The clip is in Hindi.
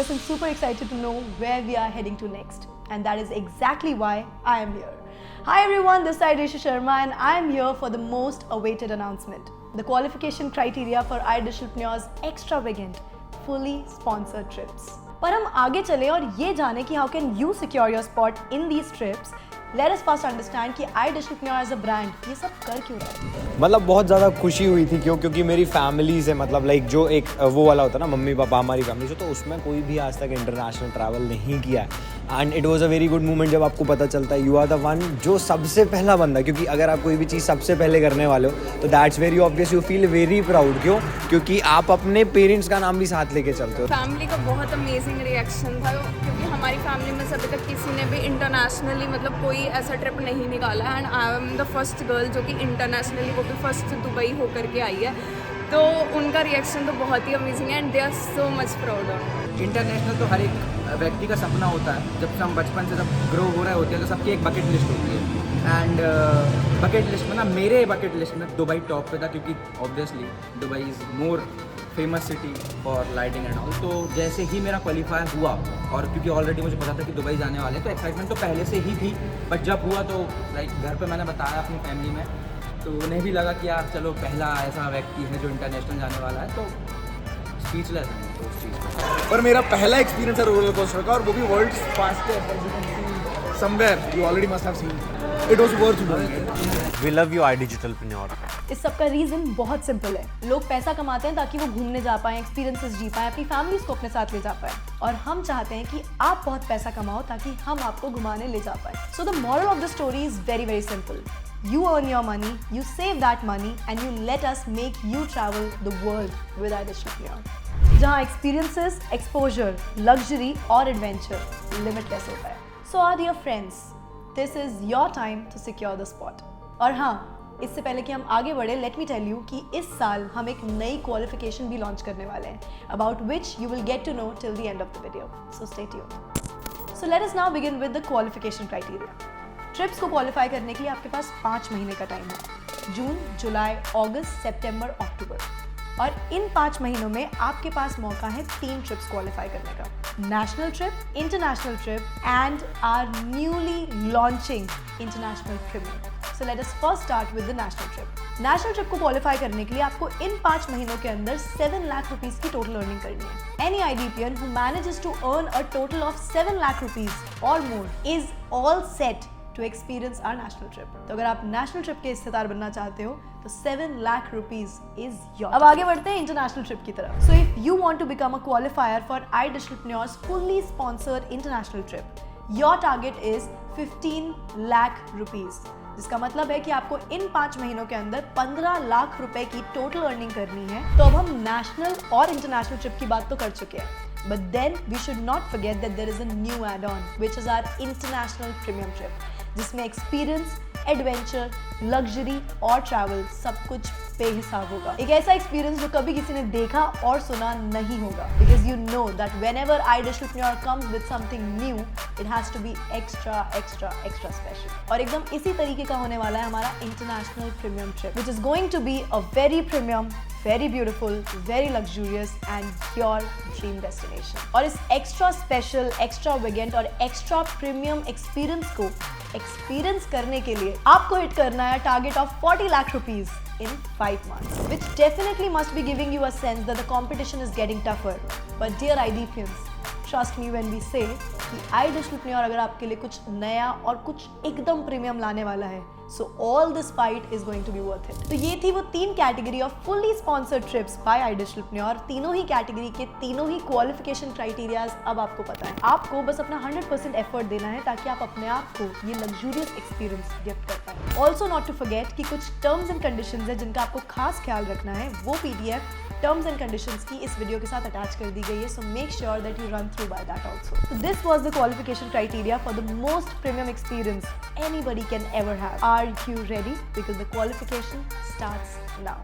curious and super excited to know where we are heading to next. And that is exactly why I am here. Hi everyone, this is Risha Sharma and I am here for the most awaited announcement. The qualification criteria for iDigitalpreneurs extravagant, fully sponsored trips. पर हम आगे चले और ये जाने कि how can you secure your spot in these trips. Let us first understand कि iDigitalpreneur as a brand ये सब कर क्यों रहा है? मतलब बहुत ज़्यादा खुशी हुई थी क्योंकि मेरी फैमिली से मतलब लाइक जो एक वो वाला होता है ना, मम्मी पापा हमारी फैमिली से, तो उसमें कोई भी आज तक इंटरनेशनल ट्रैवल नहीं किया है. And it was a very good moment जब आपको पता चलता है यू आर द वन जो सबसे पहला बंदा, क्योंकि अगर आप कोई भी चीज़ सबसे पहले करने वाले हो तो that's very obvious, you feel very proud. क्योंकि आप अपने पेरेंट्स का नाम भी साथ लेके चलते हो. फैमिली का बहुत अमेजिंग रिएक्शन था क्योंकि हमारी फैमिली में से अभी तक किसी ने भी इंटरनेशनली मतलब कोई ऐसा ट्रिप नहीं निकाला है. And I am the first girl जो कि इंटरनेशनली वो भी फर्स्ट दुबई होकर के आई है, तो उनका रिएक्शन तो बहुत ही अमेजिंग है and they are so much proud of. International तो हर एक व्यक्ति का सपना होता है. जब से हम बचपन से जब ग्रो हो रहे होते हैं तो सबकी एक बकेट लिस्ट होती है. एंड बकेट लिस्ट में ना मेरे बकेट लिस्ट में दुबई टॉप पे था, क्योंकि obviously Dubai is more famous city for lighting and all. तो जैसे ही मेरा क्वालिफाई हुआ और क्योंकि ऑलरेडी मुझे पता था कि दुबई जाने वाले हैं, तो एक्साइटमेंट तो पहले से ही थी. बट जब हुआ तो लाइक घर पे मैंने बताया अपनी फैमिली में, तो उन्हें भी लगा कि यार चलो पहला ऐसा व्यक्ति है जो इंटरनेशनल जाने वाला है, तो स्पीचलेस है तो उस चीज़ में. पर मेरा पहला एक्सपीरियंस है रोलर कोस्टर का, और वो भी world's fastest somewhere you already must have seen. It was worth doing. We love you iDigitalpreneur. इस सब का रीजन बहुत सिंपल है. लोग पैसा कमाते हैं ताकि वो घूमने जा पाएं, एक्सपीरियंसेस जी पाएं, अपनी फैमिलीज को अपने साथ ले जा पाएं. और हम चाहते हैं कि आप बहुत पैसा कमाओ ताकि हम आपको घुमाने ले जा पाएं. So the moral of the story is very very simple. You earn your money, you save that money and you let us make you travel the world with iDigitalpreneur. जहाँ experiences, exposure, luxury और adventure limitless होता है. So our dear friends, this is your time to secure the spot. और हाँ, इससे पहले कि हम आगे बढ़े, let me tell you कि इस साल हम एक नई qualification भी launch करने वाले हैं, about which you will get to know till the end of the video. So stay tuned. So let us now begin with the qualification criteria. Trips को क्वालिफाई करने के लिए आपके पास 5 महीने का टाइम है. जून, जुलाई, अगस्त, सितंबर, अक्टूबर. और इन 5 महीनों में आपके पास मौका है 3 ट्रिप्स क्वालिफाई करने का. National trip, international trip and our newly launching international premium. So let us first start with the national trip. National trip को क्वालिफाई करने के लिए आपको इन 5 महीनों के अंदर 7 लाख रुपीस की टोटल अर्निंग करनी है. Any IDPN who manages to earn a total of 7 lakh rupees or more is all set to experience our national trip. तो अगर आप नेशनल ट्रिप के हिस्सेदार बनना चाहते हो तो 7 लाख रुपीस इज योर. अब आगे बढ़ते हैं इंटरनेशनल ट्रिप की तरफ. So if you want to become a qualifier for iDigitalpreneur's fully sponsored international trip, your target is 15 lakh rupees, जिसका मतलब है कि आपको इन 5 महीनों के अंदर 15 लाख रुपए की टोटल अर्निंग करनी है. तो अब हम नेशनल और इंटरनेशनल ट्रिप की बात तो कर चुके हैं, but then we should not forget that there is a new add-on which is our international premium trip, जिसमें एक्सपीरियंस, एडवेंचर, लग्जरी और ट्रैवल सब कुछ बेहिसाब होगा. एक ऐसा एक्सपीरियंस जो कभी किसी ने देखा और सुना नहीं होगा. Because you know that whenever iDigitalpreneur comes with something new, it has to be extra extra extra special. और एकदम इसी तरीके का होने वाला है हमारा international premium trip, which is going to be a very premium, very beautiful, very luxurious and your dream destination. और इस extra special, extravagant और extra premium experience को एक्सपीरियंस करने के लिए आपको हिट करना है target of 40 lakh rupees in 5 months, which definitely must be giving you a sense that the competition is getting tougher. But dear IDPNs, trust me when we say कि iDigitalpreneur अगर आपके लिए कुछ नया और कुछ एकदम प्रीमियम लाने वाला है, so all this fight is going to be worth it. तो ये थी वो 3 category of fully sponsored trips by iDigitalpreneur. तीनों ही कैटेगरी के तीनों ही क्वालिफिकेशन क्राइटेरियाज अब आपको पता है. आपको बस अपना 100% एफर्ट देना है ताकि आप अपने आप को ये लग्जूरियस एक्सपीरियंस गिफ्ट कर पाए. ऑल्सो नॉट टू फॉरगेट कि कुछ टर्म्स एंड कंडीशंस है जिनका आपको खास ख्याल रखना है. वो PDF टर्म्स एंड कंडीशंस की इस वीडियो के साथ अटैच कर दी गई है. So make sure that you run through by that also. So this was the qualification criteria for the most premium experience anybody can ever have. Are you ready? Because the qualification starts now.